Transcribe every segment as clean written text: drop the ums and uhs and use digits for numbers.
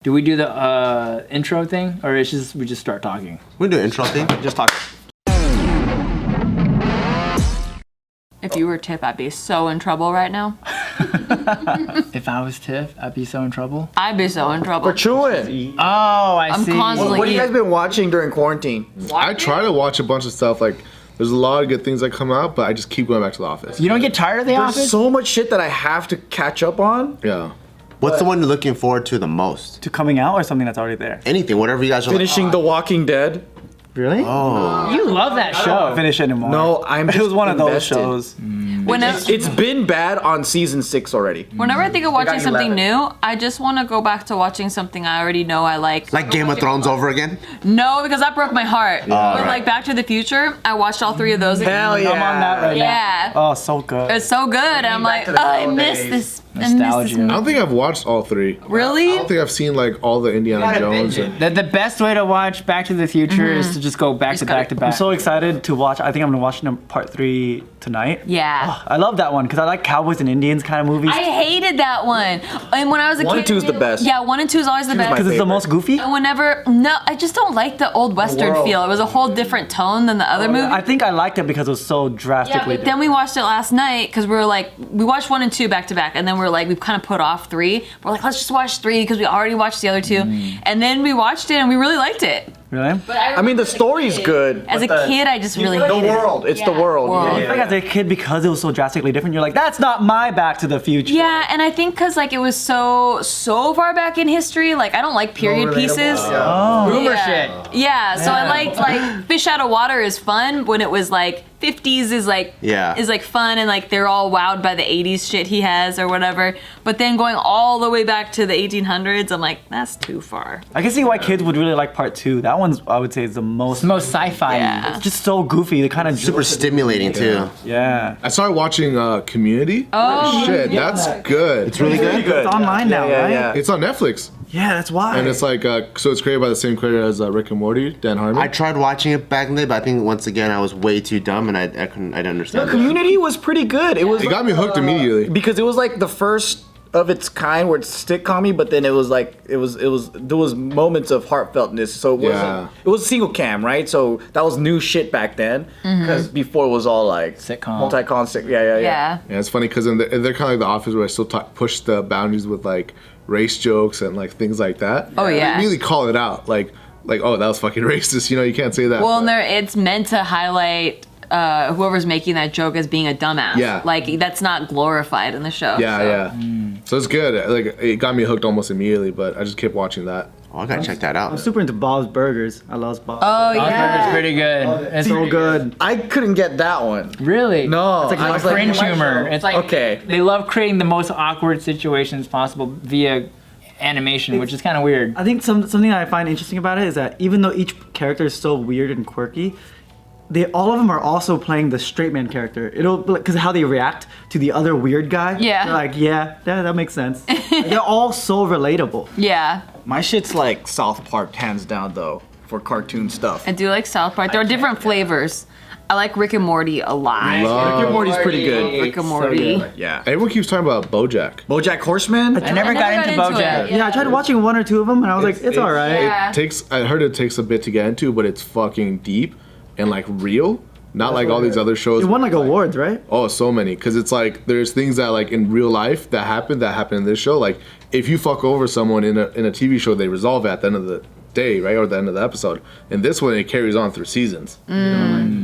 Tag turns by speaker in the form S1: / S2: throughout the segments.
S1: Do we do the intro thing, or it's just we just start talking?
S2: We do an intro thing.
S3: Just talk.
S4: If you were Tip, I'd be so in trouble right now.
S1: If I was Tiff, I'd be so in trouble.
S4: I'd be so in trouble.
S3: We're chewing.
S1: Oh, I
S4: I'm
S1: see.
S4: constantly
S3: What have you guys been watching during quarantine?
S5: I try to watch a bunch of stuff. Like, there's a lot of good things that come out, but I just keep going back to The Office.
S1: You don't get tired of The
S3: There's
S1: Office?
S3: so much shit that I have to catch up on.
S5: Yeah.
S2: What's the one you're looking forward to the most?
S6: To coming out or something that's already there?
S2: Anything, whatever you guys are
S3: Finishing The Walking Dead.
S6: Really?
S2: Oh.
S1: You love that show.
S6: Finish anymore.
S3: No, I'm
S6: It was
S3: just
S6: one of those
S3: invested.
S6: shows.
S4: Whenever,
S3: It's been bad on season 6 already.
S4: whenever I think of watching
S3: got
S4: something
S3: 11.
S4: new, I just want to go back to watching something I already know I like.
S2: Like Game of Thrones over again?
S4: No, because that broke my heart. But
S2: right.
S4: like Back to the Future, I watched all 3 of those.
S3: Hell
S4: again.
S3: yeah.
S6: I'm on that right
S4: Yeah.
S6: now. Oh, so good.
S4: It's so good. And I'm like,
S3: to the
S4: oh, I
S3: good
S4: miss
S3: days.
S4: this. I miss
S1: Nostalgia.
S4: this.
S5: I don't think I've watched all 3.
S4: Really?
S5: I don't think I've seen like all the Indiana Jones. And,
S1: The best way to watch Back to the Future is to just go back to back to back.
S6: I'm so excited to watch. I think I'm gonna watch part 3 tonight.
S4: Yeah.
S6: I love that one because I like cowboys and Indians kind of movies.
S4: I hated that one. And when I was a
S3: 1
S4: kid.
S3: and 2 is the best.
S4: Yeah, 1 and 2 is always the best.
S3: my
S6: Because it's the
S3: favorite.
S6: most goofy.
S4: And no, I just don't like the old Western
S3: world.
S4: feel. It was a whole different tone than the other movie.
S6: I think I liked it because it was so
S4: Yeah,
S6: drastically
S4: but then we watched it last night because we were like, we watched 1 and 2 back to back, and then we were like, we've kind of put off 3. We're like, let's just watch 3 because we already watched the other 2, and then we watched it and we really liked it.
S6: Really?
S4: But
S3: I mean, the story's good.
S4: As a
S3: but
S4: kid, I just really
S3: the
S4: hated
S3: world.
S4: it.
S3: It's the world.
S4: World.
S6: I think as a kid, because it was so drastically different, you're like, that's not my Back to the Future.
S4: Yeah, and I think because like it was so far back in history, like I don't like period pieces.
S1: Boomer
S4: Yeah.
S1: shit.
S4: Yeah, so I liked like Fish Out of Water is fun when it was like 50s is like fun and like they're all wowed by the 80s shit he has or whatever. But then going all the way back to the 1800s, I'm like, that's too far.
S6: I can see why kids would really like part 2. That one's, I would say, is the most.
S1: It's the most sci-fi.
S4: Yeah.
S6: It's just so goofy. The kind of
S2: Super stimulating too.
S6: Yeah.
S5: I started watching Community.
S4: Oh,
S5: Shit, that's good.
S2: It's really good.
S6: It's online now, right?
S3: Yeah.
S5: It's on Netflix,
S6: Yeah, that's why.
S5: and it's like so it's created by the same creator as Rick and Morty, Dan Harmon.
S2: I tried watching it back in the day, but I think once again I was way too dumb and I didn't understand it.
S3: Community was pretty good. It was
S5: It got me hooked immediately.
S3: because it was like the first of its kind where it's sitcom-y, but then it was like there was moments of heartfeltness. So it wasn't. It was single cam, right? So that was new shit back then. Because before it was all like
S1: Sitcom.
S3: multi-con. Yeah.
S4: yeah.
S5: Yeah, it's funny because they're kind of like The Office where I still push the boundaries with like race jokes and like things like that.
S4: Oh, yeah.
S5: They really call it out, like oh, that was fucking racist. You know, you can't say that.
S4: Well,
S5: but-
S4: and it's meant to highlight whoever's making that joke as being a dumbass.
S5: Yeah.
S4: Like that's not glorified in the show.
S5: Yeah,
S4: so.
S5: yeah. So it's good. Like it got me hooked almost immediately, but I just kept watching that.
S2: Oh, I gotta check that
S6: I'm
S2: out.
S6: super into Bob's Burgers. I love Bob's.
S4: Oh
S1: It's
S4: yeah.
S1: pretty good. It's
S6: so good.
S3: I couldn't get that one.
S1: Really?
S3: No,
S6: It's like
S3: I
S1: Like
S3: was like,
S1: cringe humor. It's like
S3: Okay.
S1: they love creating the most awkward situations possible via animation, which is kind of weird.
S6: I think something that I find interesting about it is that even though each character is so weird and quirky, all of them are also playing the straight man character. Because how they react to the other weird guy.
S4: Yeah.
S6: They're like, yeah, that makes sense. They're all so relatable.
S4: Yeah.
S3: My shit's like South Park, hands down though, for cartoon stuff.
S4: I do like South Park. There are different flavors. I like Rick and Morty a lot.
S3: Rick and Morty's pretty good.
S4: Rick and Morty.
S3: Yeah.
S5: Everyone keeps talking about BoJack.
S3: BoJack Horseman.
S1: I never got into BoJack.
S6: Yeah, I tried watching 1 or 2 of them and I was like, it's all right.
S4: Yeah.
S5: I heard it takes a bit to get into, but it's fucking deep and like real. Not like all these other shows.
S6: It won like awards, right?
S5: Oh, so many. Because it's like there's things that like in real life that happen in this show. Like if you fuck over someone in a TV show, they resolve it at the end of the day, right, or the end of the episode. And this one, it carries on through seasons.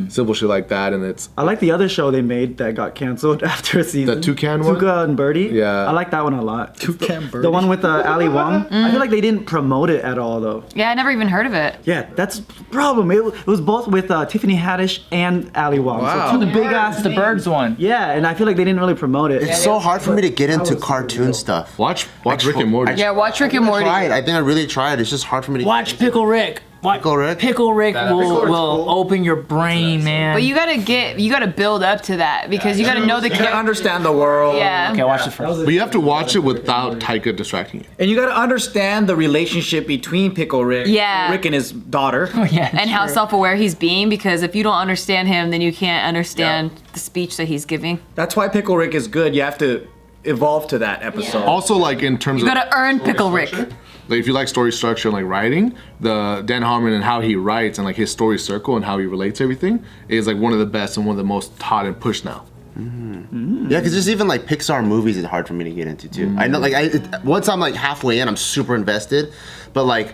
S5: Simple shit like that, and it's
S6: I like the other show they made that got canceled after a season.
S5: The Toucan one?
S6: Tuca and Birdie.
S5: Yeah.
S6: I like that one a lot.
S3: Toucan Birdie.
S6: The one with Ali Wong. I feel like they didn't promote it at all though.
S4: Yeah, I never even heard of it.
S6: Yeah, that's the problem. It was both with Tiffany Haddish and Ali Wong.
S3: Wow.
S6: So two big ass
S1: It's the Birds one.
S6: Yeah, and I feel like they didn't really promote it.
S2: It's so hard for me to get into cartoon stuff.
S5: watch Rick and Morty.
S4: Yeah, watch Rick and Morty.
S2: I think I really tried. It's just hard for me to
S1: Watch Pickle Rick.
S2: Pickle Rick?
S1: Pickle Rick will open your brain, man.
S4: But you gotta build up to that because you gotta know the
S3: You gotta
S4: character.
S3: understand the world.
S4: Yeah.
S1: Okay, watch this first.
S5: But you have to watch it without Taika distracting you.
S3: And you gotta understand the relationship between Pickle Rick,
S4: Yeah.
S3: Rick and his daughter.
S1: Yeah,
S4: And how
S1: sure.
S4: self-aware he's being, because if you don't understand him, then you can't understand the speech that he's giving.
S3: That's why Pickle Rick is good. You have to evolve to that episode.
S5: Also, like in terms
S4: You
S5: of
S4: gotta earn Pickle Rick.
S5: like if you like story structure and like writing, the Dan Harmon and how he writes and like his story circle and how he relates to everything is like one of the best and one of the most taught and pushed now.
S2: Yeah, because there's even like Pixar movies it's hard for me to get into too. I know, like once I'm like halfway in, I'm super invested, but like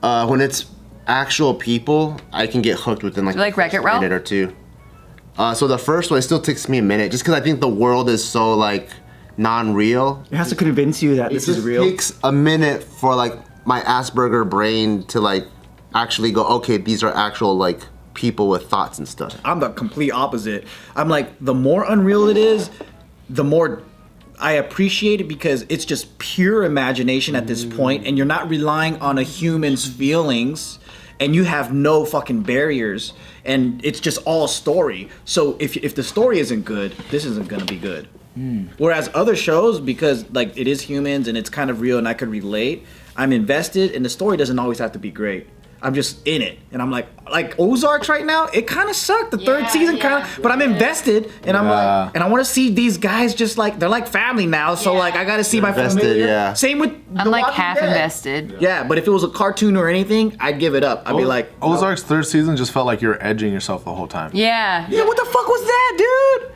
S2: when it's actual people, I can get hooked within like,
S4: You like Wreck-It Ralph?
S2: a minute or two. So the first one, it still takes me a minute, just because I think the world is so like non-real.
S6: It has to convince you that this is real.
S2: It takes a minute for like my Asperger brain to like actually go, okay, these are actual like people with thoughts and stuff.
S3: I'm the complete opposite. I'm like, the more unreal it is, the more I appreciate it because it's just pure imagination at this point, and you're not relying on a human's feelings, and you have no fucking barriers, and it's just all story. So if the story isn't good, this isn't gonna be good. Whereas other shows, because like it is humans and it's kind of real and I could relate, I'm invested, and the story doesn't always have to be great. I'm just in it, and I'm like Ozarks right now. It kind of sucked. The third season kind of, but I'm invested, and I'm like, and I want to see these guys just like they're like family now. So like I got to see my
S2: invested,
S3: familiar.
S2: yeah.
S3: Same with
S4: I'm
S3: The
S4: like
S3: Walking
S4: half
S3: Dead.
S4: invested.
S3: Yeah, but if it was a cartoon or anything, I'd give it up. I'd be like, no.
S5: Ozark's third season just felt like you were edging yourself the whole time.
S4: Yeah.
S3: Yeah, what the fuck was that, dude?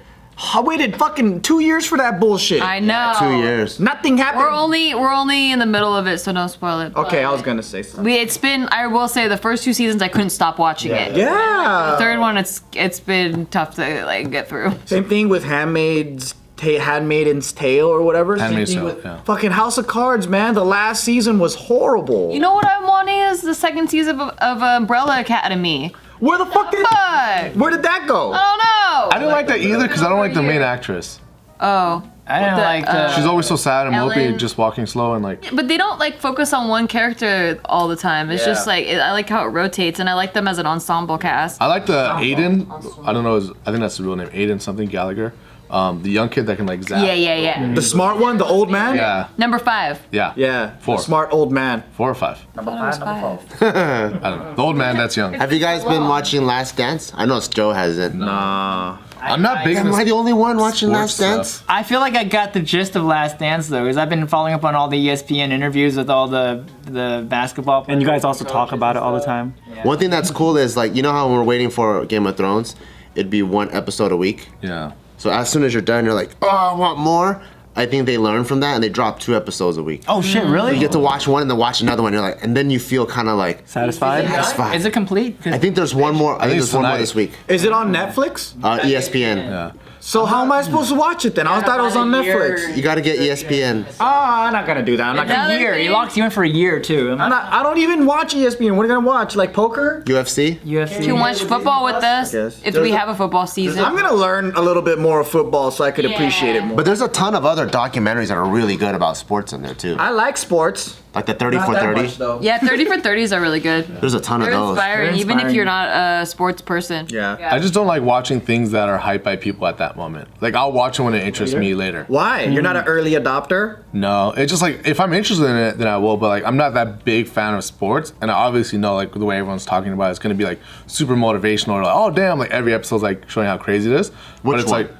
S3: I waited fucking 2 years for that bullshit.
S4: I know.
S2: 2 years.
S3: Nothing happened.
S4: We're only in the middle of it, so don't spoil it.
S3: Okay, I
S4: but
S3: was gonna say something.
S4: It's been. I will say the first 2 seasons I couldn't stop watching it.
S3: Yeah.
S4: The third one, it's been tough to like get through.
S3: Same thing with Handmaid's Tale or whatever. Same
S5: Handmaid's
S3: thing
S5: Tale,
S3: with
S5: yeah.
S3: fucking House of Cards, man. The last season was horrible.
S4: You know what I'm wanting is the second season of Umbrella Academy.
S3: Where the fuck did
S4: Fuck!
S3: Where did that go?
S4: I don't know.
S5: I didn't like that either because I don't like the main actress.
S4: Oh.
S1: I didn't like the.
S5: She's always so sad and mopey,
S4: Ellen.
S5: just walking slow and like.
S4: But they don't like focus on one character all the time. It's just like I like how it rotates, and I like them as an ensemble cast.
S5: I like the Aiden. I don't know. I think that's the real name. Aiden something Gallagher. The young kid that can like zap.
S4: Yeah.
S3: The smart one, the old man?
S5: Yeah.
S4: Number 5.
S5: Yeah.
S3: Yeah.
S5: 4.
S3: The smart old man.
S5: 4 or 5.
S4: Number 5.
S5: I don't know. The old man that's young.
S2: Have you guys been watching Last Dance? I know Joe hasn't.
S3: Nah.
S5: I'm not big
S2: Am I the only one watching Last Dance?
S1: I feel like I got the gist of Last Dance though, because I've been following up on all the ESPN interviews with all the basketball players.
S6: And you guys also talk about it all the time.
S2: One thing that's cool is like, you know how when we're waiting for Game of Thrones, it'd be 1 episode a week.
S5: Yeah.
S2: So as soon as you're done, you're like, oh, I want more. I think they learn from that and they drop 2 episodes a week.
S1: Oh shit, really?
S2: You get to watch one and then watch another one. You're like, and then you feel kind of like
S6: Satisfied?
S2: satisfied.
S1: Is it complete? 'Cause
S2: I think there's one more. I think
S5: it's
S2: there's one more
S5: tonight.
S2: this week.
S3: Is it on Netflix?
S2: ESPN.
S5: Yeah.
S3: So how am I supposed to watch it then? I thought it was on Netflix.
S2: You got to get ESPN.
S3: Oh, I'm not gonna do that. I'm not gonna.
S4: Another
S1: a year. He
S4: thing-
S1: locks you in for a year too.
S3: I don't even watch ESPN. What are you gonna watch? Like poker?
S2: UFC.
S1: UFC.
S4: You can watch football with us
S3: Yes.
S4: if we have a football season.
S3: I'm gonna learn a little bit more of football so I could appreciate it more.
S2: But there's a ton of other documentaries that are really good about sports in there too.
S3: I like sports.
S2: Like the 30
S3: Not
S2: for
S3: that
S2: 30.
S3: much though.
S4: Yeah, 30 for 30s are really good.
S2: There's a ton of
S4: They're
S2: those.
S4: inspiring,
S6: They're
S4: even if
S6: inspiring.
S4: you're not a sports person.
S3: Yeah.
S5: I just don't like watching things that are hyped by people at that moment. Like I'll watch it when it interests me later.
S3: Why? You're not an early adopter?
S5: No, it's just like if I'm interested in it, then I will. But like I'm not that big fan of sports, and I obviously know like the way everyone's talking about it, it's gonna be like super motivational. Or like, oh damn, like every episode's like showing how crazy it is. But
S2: Which
S5: it's
S2: one?
S5: like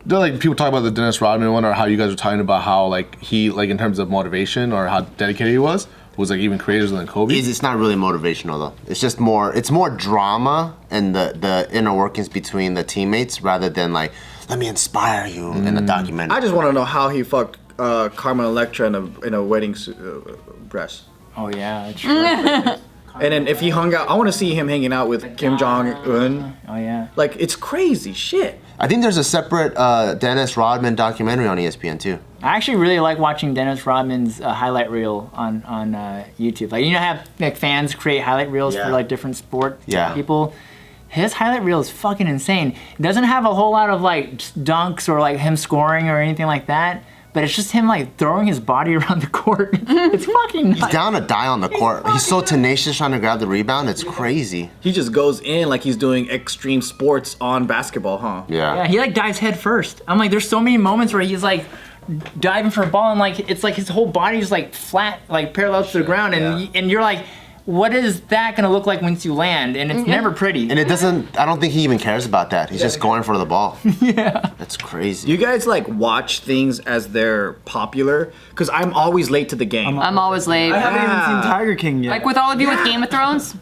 S5: they're like people talk about the Dennis Rodman one, or how you guys were talking about how like he like in terms of motivation or how dedicated he was like even crazier than Kobe.
S2: It's not really motivational though. It's just more. It's more drama and the inner workings between the teammates rather than like, let me inspire you in the documentary.
S3: I just want to know how he fucked Carmen Electra in a wedding dress.
S1: Oh yeah, that's true.
S3: And then if he hung out, I want to see him hanging out with Kim Jong Un.
S1: Oh yeah.
S3: Like it's crazy shit.
S2: I think there's a separate Dennis Rodman documentary on ESPN too.
S1: I actually really like watching Dennis Rodman's highlight reel on YouTube. Like, you know, have like fans create highlight reels for like different sport people. His highlight reel is fucking insane. It doesn't have a whole lot of like dunks or like him scoring or anything like that, but it's just him like throwing his body around the court. It's fucking nuts.
S2: He's down to die on the court. He's so tenacious trying to grab the rebound. It's crazy.
S3: He just goes in like he's doing extreme sports on basketball, huh?
S1: Yeah, he like dives head first. I'm like, there's so many moments where he's like diving for a ball and like it's like his whole body is like flat, like parallel to the ground, and and you're like, what is that gonna look like once you land? And it's never pretty.
S2: And it doesn't. I don't think he even cares about that. He's just going for the ball.
S1: Yeah.
S2: That's crazy.
S3: You guys like watch things as they're popular? Because I'm always late to the game.
S4: I'm always late.
S6: I haven't even seen Tiger King yet.
S4: Like with all of you with Game of Thrones,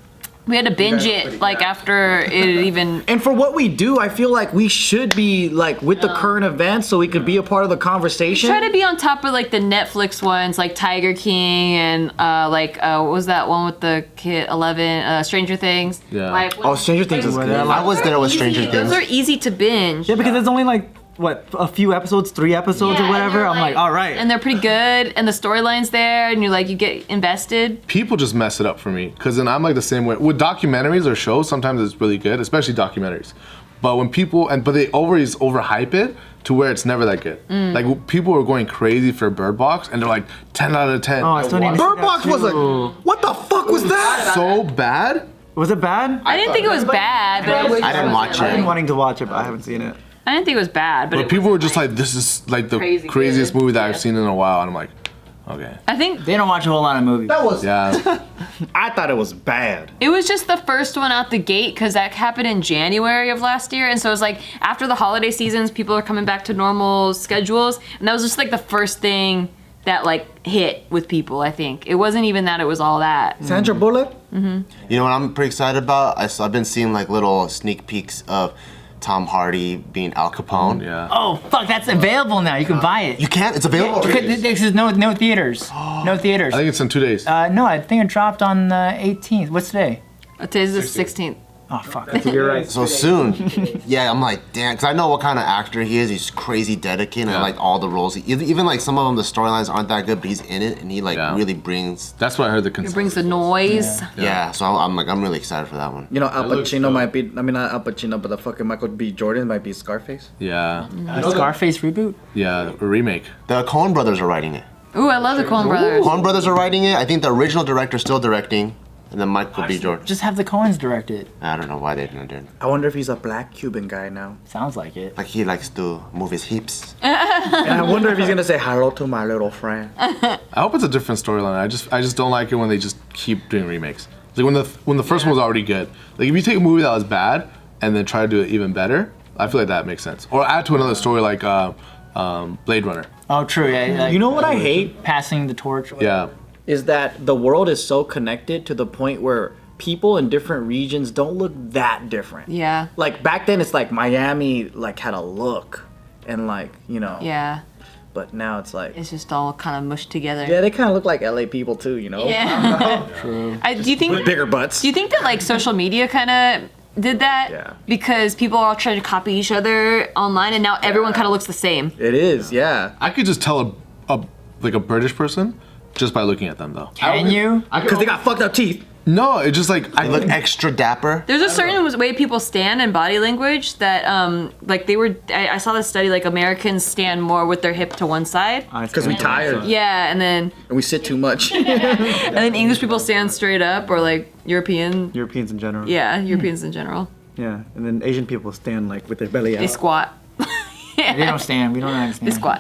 S4: we had to binge it like after it even.
S3: And for what we do, I feel like we should be like with the current events, so we could be a part of the conversation.
S4: Try to be on top of like the Netflix ones, like Tiger King and what was that one with the kid 11? Stranger Things.
S5: Yeah.
S4: Like,
S3: Oh, Stranger Things is good.
S2: I was there with Stranger Things.
S4: Those are easy to binge.
S6: Yeah, because it's only like what, a few episodes, 3 episodes
S4: Yeah,
S6: or whatever.
S4: and
S6: I'm
S4: they're
S6: like, all right.
S4: And they're pretty good, and the storyline's there, and you get invested.
S5: People just mess it up for me because then I'm like the same way with documentaries or shows. Sometimes it's really good, especially documentaries. But when people but they always overhype it to where it's never that good. Like people were going crazy for Bird Box, and they're like 10 out of 10.
S6: Oh, I still need to see
S3: Bird
S6: that
S3: Box was
S6: too.
S3: what the fuck was that?
S5: So bad.
S6: Was it bad?
S4: I didn't think it was bad, but
S2: I didn't watch
S6: I've been
S2: it.
S6: wanting to watch it, but I haven't seen it.
S4: I didn't think it was bad. But
S5: But people were just like, this is like the
S4: Crazy
S5: craziest
S4: good.
S5: movie that I've seen in a while, and I'm like, okay.
S4: I think
S1: They don't watch a whole lot of movies.
S3: That was.
S5: Yeah.
S3: I thought it was bad.
S4: it was just the first one out the gate because that happened in January of last year, and so it was like after the holiday seasons, people are coming back to normal schedules, and that was just like the first thing that like hit with people. I think it wasn't even that; it was all that.
S3: Sandra Bullock.
S2: You know what I'm pretty excited about? I've been seeing like little sneak peeks of Tom Hardy being Al Capone.
S5: Yeah.
S1: Oh fuck, that's available now. You can buy it.
S2: You can't? It's available.
S1: This is no theaters. No theaters.
S5: I think it's in 2 days.
S1: No, I think it dropped on the 18th. What's today?
S4: Today's the 16th.
S1: Oh fuck.
S6: You're right.
S2: So soon. Yeah, I'm like, damn, because I know what kind of actor he is. He's crazy dedicated.
S5: Yeah.
S2: I like all the roles. Even like some of them, the storylines aren't that good, but he's in it, and he like
S5: Yeah.
S2: really brings.
S5: That's what I heard the
S4: It
S5: consensus.
S4: brings the noise.
S2: Yeah. So I'm really excited for that one.
S3: You know, Al
S5: looks
S3: Pacino
S5: dope.
S3: might be. I mean, not Al Pacino, but the fucking Michael B. Jordan might be Scarface.
S5: Yeah.
S1: A Scarface reboot?
S5: Yeah. A remake.
S2: The Coen brothers are writing it.
S4: Ooh, I love the Coen brothers.
S2: Coen brothers are writing it. I think the original director's still directing, and then Michael B. Jordan.
S1: Just have the Coens direct it.
S2: I don't know why they didn't do it.
S3: I wonder if he's a black Cuban guy now.
S1: Sounds like it.
S2: Like he likes to move his hips.
S3: And I wonder if he's gonna say hello to my little friend.
S5: I hope it's a different storyline. I just don't like it when they just keep doing remakes. Like when the first one was already good. Like if you take a movie that was bad and then try to do it even better, I feel like that makes sense. Or add to another story like Blade Runner.
S1: Oh, true. Yeah. Like
S3: You know what I hate
S1: passing the torch.
S5: Yeah.
S3: is that the world is so connected to the point where people in different regions don't look that different.
S4: Yeah.
S3: Like back then, it's like Miami like had a look, and like
S4: Yeah.
S3: But now it's like
S4: It's just all kind of mushed together.
S3: yeah, they kind of look like LA people too, you know.
S4: Yeah.
S1: True.
S4: Do you think?
S3: With bigger butts.
S4: Do you think that like social media kind of did that?
S3: Yeah.
S4: Because people are all trying to copy each other online, and now everyone kind of looks the same.
S3: It is, yeah.
S5: I could just tell a British person just by looking at them though.
S1: Can you?
S3: Because they got fucked up teeth.
S5: No, it's just like
S2: They look extra dapper.
S4: There's a certain way people stand in body language that, like I saw this study, like Americans stand more with their hip to one side.
S3: Because we tired.
S4: Yeah, and then
S3: And we sit too much.
S4: and then English people stand straight up, or like Europeans
S6: in general.
S4: Europeans in general.
S6: Yeah, and then Asian people stand like with their belly out.
S4: They squat.
S1: They don't stand. We don't understand.
S4: They squat.